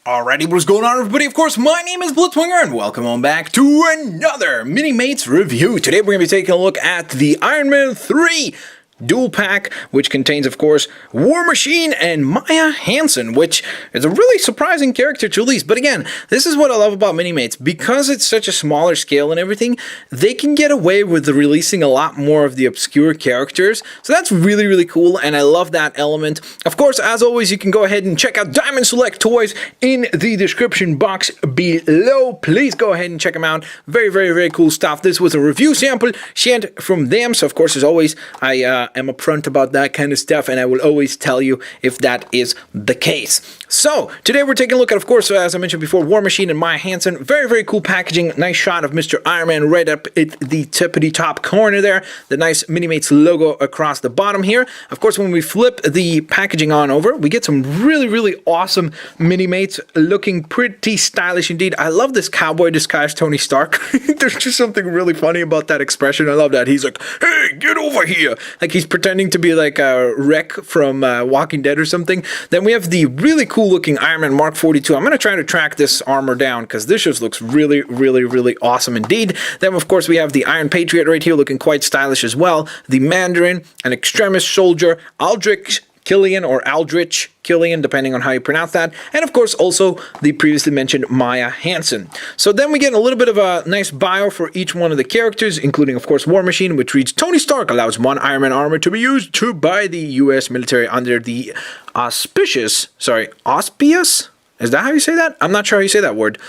Alrighty, what's going on, everybody? Of course, my name is Blitzwinger, and welcome on back to another Minimates review. Today, we're going to be taking a look at the Iron Man 3 dual pack, which contains, of course, Warmachine and Maya Hansen, which is a really surprising character to release. But again, this is what I love about Minimates. Because it's such a smaller scale and everything, they can get away with releasing a lot more of the obscure characters. So that's really, really cool, and I love that element. Of course, as always, you can go ahead and check out Diamond Select Toys in the description box below. Please go ahead and check them out. Very, very, very cool stuff. This was a review sample sent from them. So, of course, as always, I am upfront about that kind of stuff, and I will always tell you if that is the case. So today we're taking a look at, of course, as I mentioned before, Warmachine and Maya Hansen. Very, very cool packaging. Nice shot of Mr. Iron Man right up at the tippity top corner there. The nice Minimates logo across the bottom here. Of course, when we flip the packaging on over, we get some really, really awesome Minimates looking pretty stylish indeed. I love this cowboy disguised Tony Stark. There's just something really funny about that expression. I love that. He's like, hey, get over here. Like he's pretending to be like a Wreck from Walking Dead or something. Then we have the really cool looking Iron Man Mark 42. I'm going to try to track this armor down because this just looks really, really, really awesome indeed. Then, of course, we have the Iron Patriot right here looking quite stylish as well. The Mandarin, an Extremis Soldier, Aldrich Killian or Aldrich Killian, depending on how you pronounce that, and of course also the previously mentioned Maya Hansen. So then we get a little bit of a nice bio for each one of the characters, including of course Warmachine, which reads, Tony Stark allows one Iron Man armor to be used by the US military under the auspious, is that how you say that? I'm not sure how you say that word.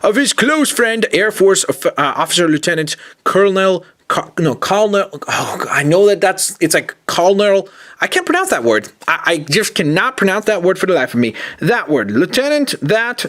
Of his close friend, Air Force Officer Lieutenant Colonel, I know it's like Colonel, I can't pronounce that word. I just cannot pronounce that word for the life of me. That word, Lieutenant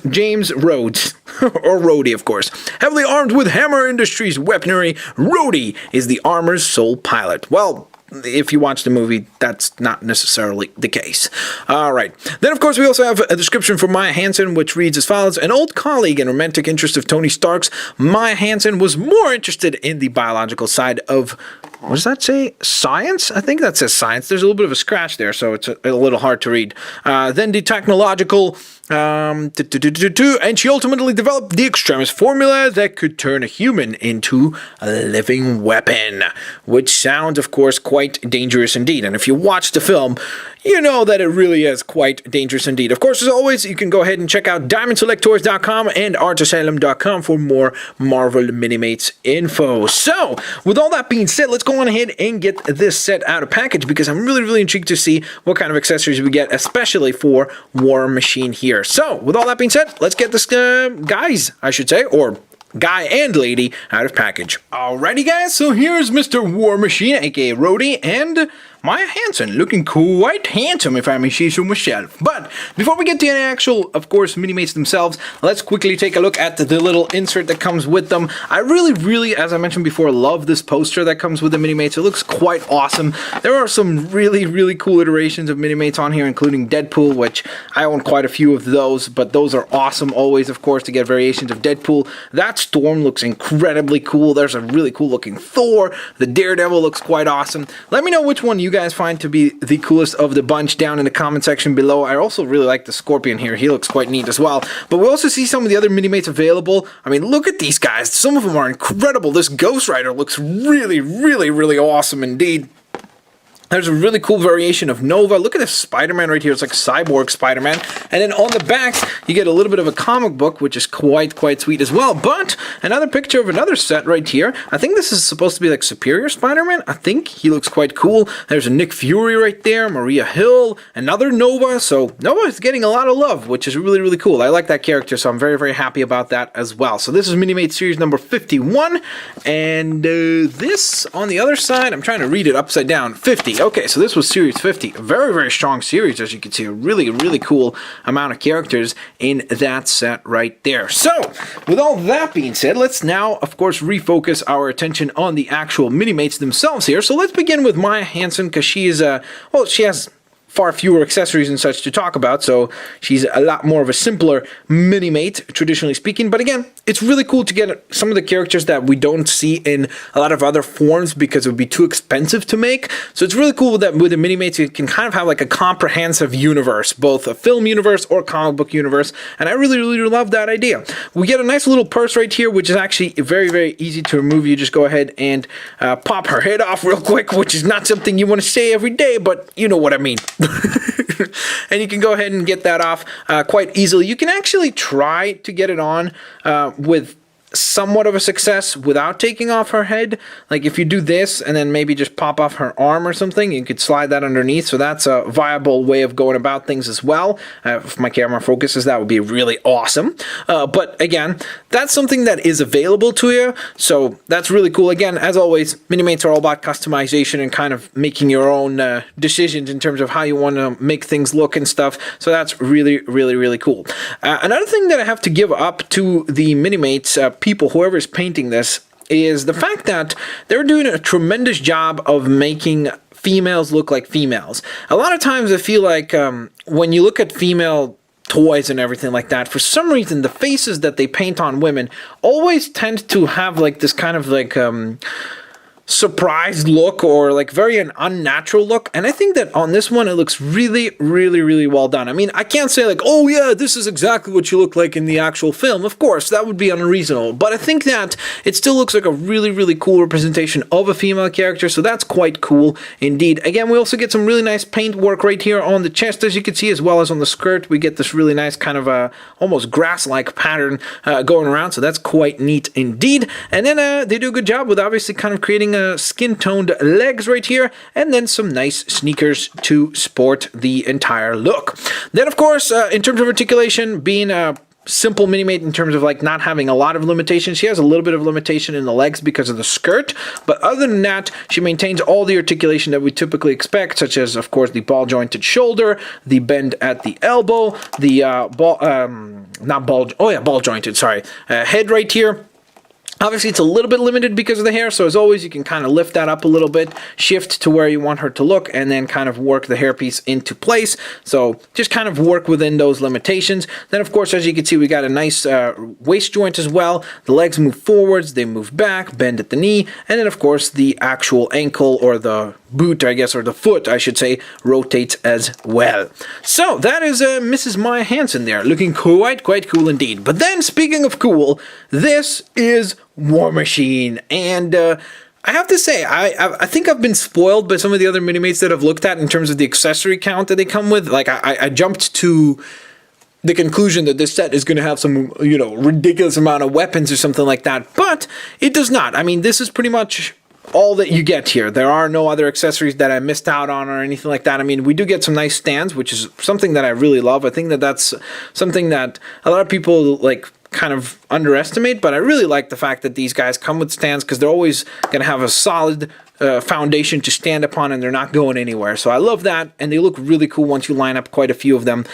James Rhodes, or Rhodey, of course. Heavily armed with Hammer Industries weaponry, Rhodey is the armor's sole pilot. Well, if you watch the movie, that's not necessarily the case. All right. Then, of course, we also have a description from Maya Hansen, which reads as follows. An old colleague and romantic interest of Tony Stark's, Maya Hansen was more interested in the biological side of, what does that say? Science? I think that says science. There's a little bit of a scratch there, so it's a little hard to read. Then the technological, and she ultimately developed the Extremis formula that could turn a human into a living weapon, which sounds, of course, quite dangerous indeed. And if you watch the film, you know that it really is quite dangerous indeed. Of course, as always, you can go ahead and check out DiamondSelectToys.com and ArtAsylum.com for more Marvel Minimates info. So, with all that being said, let's go on ahead and get this set out of package because I'm really, really intrigued to see what kind of accessories we get, especially for Warmachine here. So, with all that being said, let's get this guys, I should say, or guy and lady out of package. Alrighty guys, so here's Mr. Warmachine, aka Rhodey, and Maya Hansen, looking quite handsome if I may say so myself. But before we get to the actual, of course, Minimates themselves, let's quickly take a look at the little insert that comes with them. I really, really, as I mentioned before, love this poster that comes with the Minimates. It looks quite awesome. There are some really, really cool iterations of Minimates on here, including Deadpool, which I own quite a few of those, but those are awesome always, of course, to get variations of Deadpool. That Storm looks incredibly cool. There's a really cool looking Thor. The Daredevil looks quite awesome. Let me know which one you guys find to be the coolest of the bunch down in the comment section below. I also really like the Scorpion here. He looks quite neat as well. But we also see some of the other Minimates available. I mean, look at these guys. Some of them are incredible. This Ghost Rider looks really, really, really awesome indeed. There's a really cool variation of Nova. Look at this Spider-Man right here. It's like Cyborg Spider-Man. And then on the back, you get a little bit of a comic book, which is quite sweet as well. But another picture of another set right here. I think this is supposed to be like Superior Spider-Man. I think he looks quite cool. There's a Nick Fury right there, Maria Hill, another Nova. So Nova is getting a lot of love, which is really, really cool. I like that character, so I'm very, very happy about that as well. So this is Minimate Series number 51. And this, on the other side, I'm trying to read it upside down, 50. Okay, so this was Series 50. A very, very strong series, as you can see. A really, really cool amount of characters in that set right there. So, with all that being said, let's now, of course, refocus our attention on the actual Minimates themselves here. So let's begin with Maya Hansen, because she is, well, she has far fewer accessories and such to talk about, so she's a lot more of a simpler Minimate, traditionally speaking. But again, it's really cool to get some of the characters that we don't see in a lot of other forms because it would be too expensive to make. So it's really cool that with the Minimates you can kind of have like a comprehensive universe, both a film universe or comic book universe, and I really love that idea. We get a nice little purse right here, which is actually very easy to remove. You just go ahead and pop her head off real quick, which is not something you want to say every day, but you know what I mean. And you can go ahead and get that off quite easily. You can actually try to get it on with somewhat of a success without taking off her head. Like if you do this and then maybe just pop off her arm or something, you could slide that underneath. So that's a viable way of going about things as well. If my camera focuses, that would be really awesome. But again, that's something that is available to you. So that's really cool. Again, as always, Minimates are all about customization and kind of making your own decisions in terms of how you want to make things look and stuff. So that's really cool. Another thing that I have to give up to the Minimates people, whoever's painting this, is the fact that they're doing a tremendous job of making females look like females. A lot of times I feel like when you look at female toys and everything like that, for some reason the faces that they paint on women always tend to have like this kind of like surprised look, or like very an unnatural look. And I think that on this one it looks really well done. I mean, I can't say like, oh yeah, this is exactly what you look like in the actual film. Of course, that would be unreasonable, but I think that it still looks like a really cool representation of a female character, so that's quite cool indeed. Again, we also get some really nice paint work right here on the chest, as you can see, as well as on the skirt. We get this really nice kind of almost grass-like pattern going around, so that's quite neat indeed. And then they do a good job with obviously kind of creating skin-toned legs right here, and then some nice sneakers to sport the entire look. Then of course, in terms of articulation, being a simple Minimate in terms of like not having a lot of limitations, she has a little bit of limitation in the legs because of the skirt, but other than that, she maintains all the articulation that we typically expect, such as of course the ball jointed shoulder, the bend at the elbow, the ball jointed, sorry, head right here. Obviously, it's a little bit limited because of the hair, so as always, you can kind of lift that up a little bit, shift to where you want her to look, and then kind of work the hairpiece into place. So just kind of work within those limitations. Then, of course, as you can see, we got a nice waist joint as well. The legs move forwards, they move back, bend at the knee, and then, of course, the actual ankle, or the boot, I guess, or the foot, I should say, rotates as well. So that is Mrs. Maya Hansen there, looking quite cool indeed. But then, speaking of cool, this is Warmachine, and I have to say, I think I've been spoiled by some of the other Minimates that I've looked at in terms of the accessory count that they come with. Like, I jumped to the conclusion that this set is going to have some, ridiculous amount of weapons or something like that, but it does not. I mean, this is pretty much all that you get here. There are no other accessories that I missed out on or anything like that. I mean, we do get some nice stands, which is something that I really love. I think that that's something that a lot of people like kind of underestimate, but I really like the fact that these guys come with stands, because they're always going to have a solid foundation to stand upon, and they're not going anywhere. So I love that, and they look really cool once you line up quite a few of them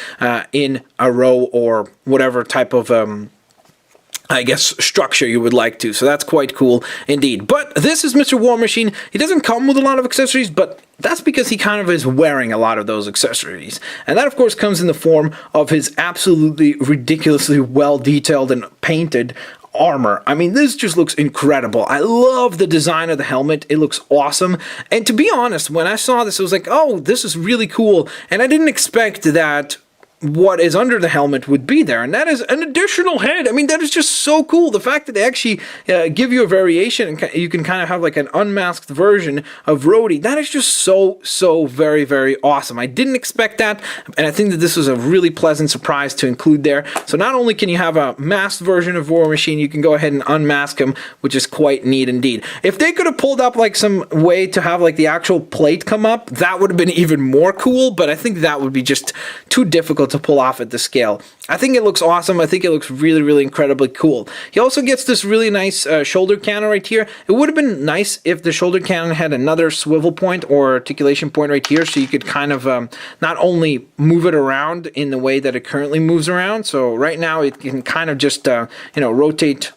in a row or whatever type of I guess, structure you would like to. So that's quite cool indeed. But this is Mr. Warmachine. He doesn't come with a lot of accessories, but that's because he kind of is wearing a lot of those accessories. And that, of course, comes in the form of his absolutely ridiculously well-detailed and painted armor. I mean, this just looks incredible. I love the design of the helmet. It looks awesome. And to be honest, when I saw this, I was like, oh, this is really cool. And I didn't expect that what is under the helmet would be there, and that is an additional head. I mean, that is just so cool. The fact that they actually give you a variation, and you can kind of have like an unmasked version of Rhodey, that is just so very awesome. I didn't expect that, and I think that this was a really pleasant surprise to include there. So not only can you have a masked version of Warmachine, you can go ahead and unmask him, which is quite neat indeed. If they could have pulled up like some way to have like the actual plate come up, that would have been even more cool, but I think that would be just too difficult to pull off at the scale. I think it looks awesome. I think it looks really incredibly cool. He also gets this really nice shoulder cannon right here. It would have been nice if the shoulder cannon had another swivel point or articulation point right here, so you could kind of not only move it around in the way that it currently moves around. So right now it can kind of just rotate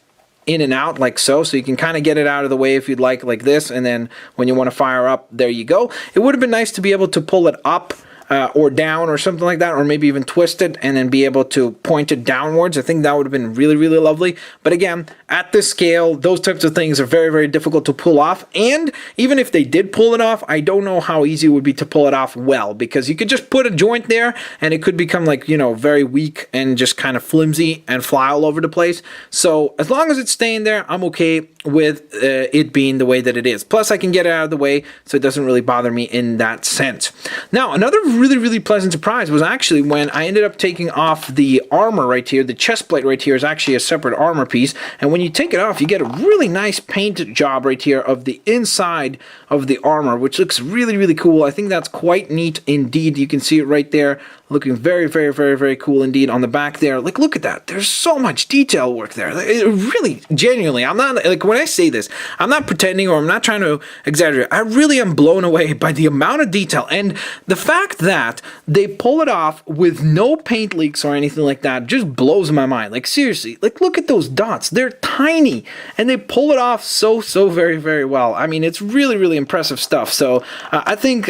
in and out like so you can kind of get it out of the way if you'd like this, and then when you want to fire up, there you go. It would have been nice to be able to pull it up or down or something like that, or maybe even twist it and then be able to point it downwards. I think that would have been really, really lovely. But again, at this scale, those types of things are very, very difficult to pull off. And even if they did pull it off, I don't know how easy it would be to pull it off well, because you could just put a joint there and it could become like, very weak and just kind of flimsy and fly all over the place. So as long as it's staying there, I'm okay with it being the way that it is. Plus, I can get it out of the way, so it doesn't really bother me in that sense. Now, another really, really pleasant surprise was actually when I ended up taking off the armor right here. The chest plate right here is actually a separate armor piece, and when you take it off, you get a really nice paint job right here of the inside of the armor, which looks really, really cool. I think that's quite neat indeed. You can see it right there, looking very, very, very, very cool indeed on the back there. Like, look at that. There's so much detail work there. It really, genuinely, I'm not, like, when I say this, I'm not pretending or I'm not trying to exaggerate. I really am blown away by the amount of detail and the fact that they pull it off with no paint leaks or anything like that just blows my mind. Like, seriously, like, look at those dots. They're tiny and they pull it off so very, very well. I mean, it's really, really impressive stuff. So I think,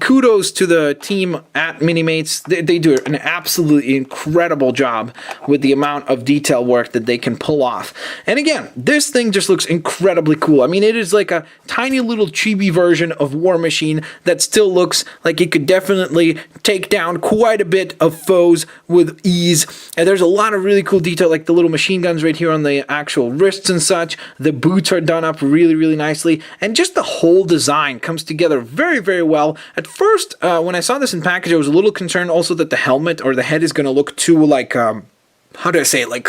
kudos to the team at Minimates. They do an absolutely incredible job with the amount of detail work that they can pull off. And again, this thing just looks incredibly cool. I mean, it is like a tiny little chibi version of Warmachine that still looks like it could definitely take down quite a bit of foes with ease. And there's a lot of really cool detail, like the little machine guns right here on the actual wrists and such. The boots are done up really, really nicely. And just the whole design comes together very, very well. At first, when I saw this in package, I was a little concerned also that the helmet or the head is going to look too like how do I say it? Like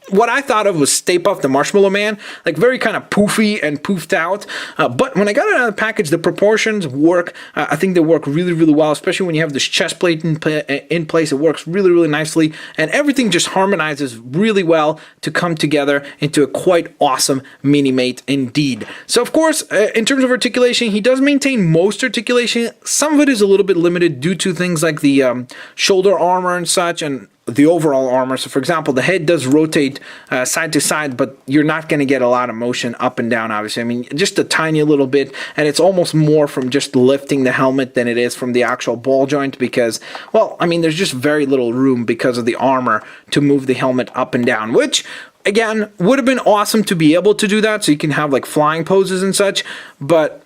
what I thought of was Stay Puft the Marshmallow Man, like very kind of poofy and poofed out. But when I got it out of the package, the proportions work. I think they work really, really well, especially when you have this chest plate in place. It works really, really nicely, and everything just harmonizes really well to come together into a quite awesome Minimate indeed. So, of course, in terms of articulation, he does maintain most articulation. Some of it is a little bit limited due to things like the shoulder armor and such, and the overall armor. So for example, the head does rotate side to side, but you're not going to get a lot of motion up and down, obviously. I mean, just a tiny little bit, and it's almost more from just lifting the helmet than it is from the actual ball joint because, well, I mean, there's just very little room because of the armor to move the helmet up and down, which, again, would have been awesome to be able to do that so you can have like flying poses and such, but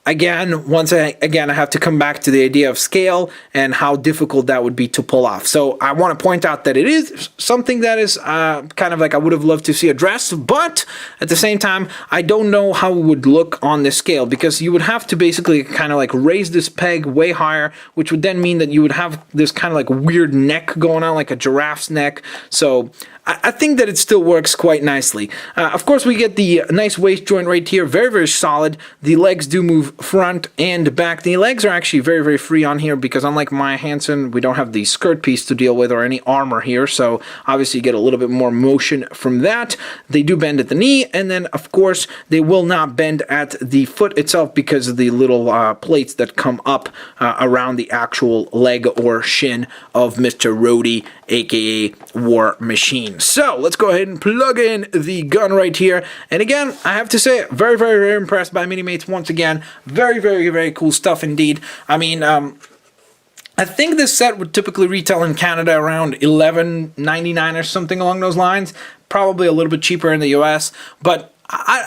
again, I have to come back to the idea of scale and how difficult that would be to pull off. So I want to point out that it is something that is kind of like I would have loved to see addressed, but at the same time, I don't know how it would look on this scale because you would have to basically kind of like raise this peg way higher, which would then mean that you would have this kind of like weird neck going on, like a giraffe's neck. So I think that it still works quite nicely. Of course, we get the nice waist joint right here, very, very solid. The legs do move front and back. The legs are actually very, very free on here because unlike my Hansen, we don't have the skirt piece to deal with or any armor here. So obviously you get a little bit more motion from that. They do bend at the knee, and then of course they will not bend at the foot itself because of the little plates that come up around the actual leg or shin of Mr. Rhodey, aka Warmachine. So let's go ahead and plug in the gun right here. And again, I have to say, very, very, very impressed by Minimates once again. Very, very, very cool stuff indeed. I mean, I think this set would typically retail in Canada around $11.99 or something along those lines. Probably a little bit cheaper in the US, but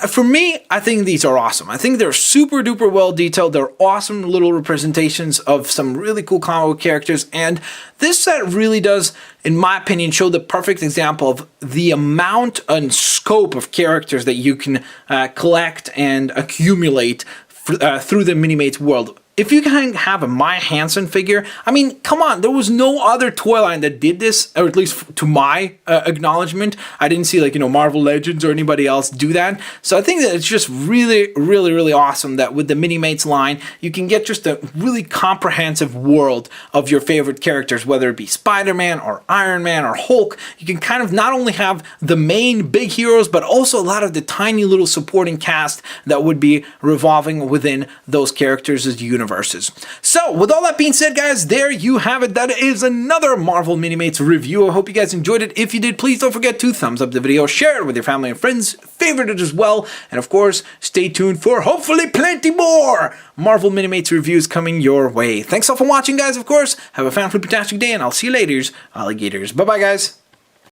for me, I think these are awesome. I think they're super duper well detailed. They're awesome little representations of some really cool comic book characters. And this set really does, in my opinion, show the perfect example of the amount and scope of characters that you can collect and accumulate through the Minimates world. If you can have a My Hansen figure, I mean, come on, there was no other toy line that did this, or at least to my acknowledgement. I didn't see, like, Marvel Legends or anybody else do that. So I think that it's just really, really, really awesome that with the Minimates line, you can get just a really comprehensive world of your favorite characters, whether it be Spider-Man or Iron Man or Hulk. You can kind of not only have the main big heroes, but also a lot of the tiny little supporting cast that would be revolving within those characters' universe. universes. So, with all that being said, guys, there you have it. That is another Marvel Minimates review. I hope you guys enjoyed it. If you did, please don't forget to thumbs up the video, share it with your family and friends, favorite it as well, and of course, stay tuned for hopefully plenty more Marvel Minimates reviews coming your way. Thanks all for watching, guys, of course. Have a fantastic day, and I'll see you later, alligators. Bye-bye, guys.